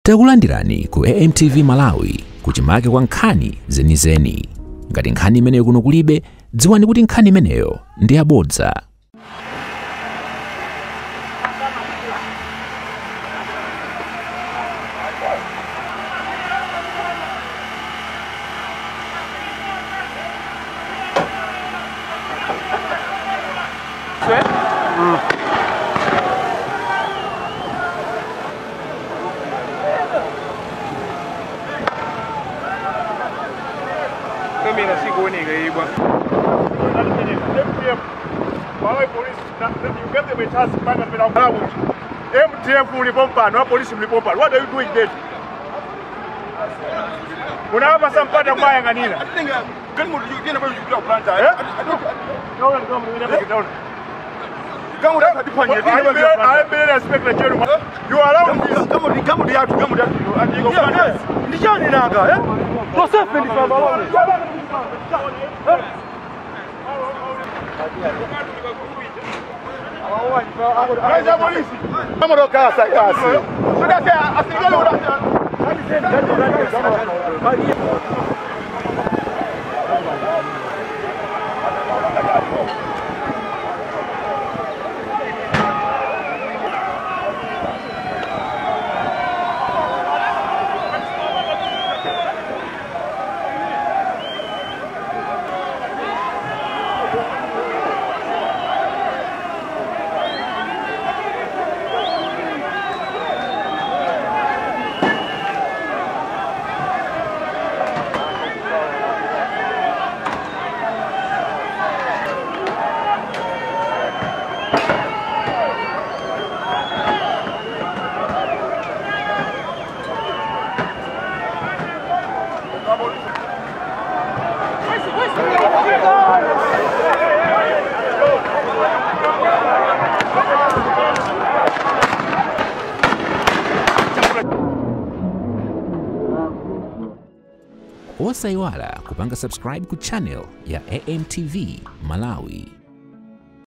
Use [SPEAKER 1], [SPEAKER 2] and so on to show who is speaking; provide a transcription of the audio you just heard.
[SPEAKER 1] Takulandirani ku AMTV Malawi kuchimake kwa nkhani zenizeni. Ngati nkhani imeneyo kuno kulibe, dziwani kuti nkhani imeneyo ndi yabodza.
[SPEAKER 2] Mimi nasikuoneka hivyo. Wale polisi you get them a chance to find them out. MTF mlipompano, wa polisi mlipompano. What are you doing there? Unawapa sampata mbaya nganina. I think can you get about you plant eh? No one come we never get down. Come on, I better respect the general. You allow this. Come on, and you go plant. Nijani naga, eh? Joseph ndi fama.
[SPEAKER 1] Osaiwala kupanga subscribe ku channel ya AMTV Malawi.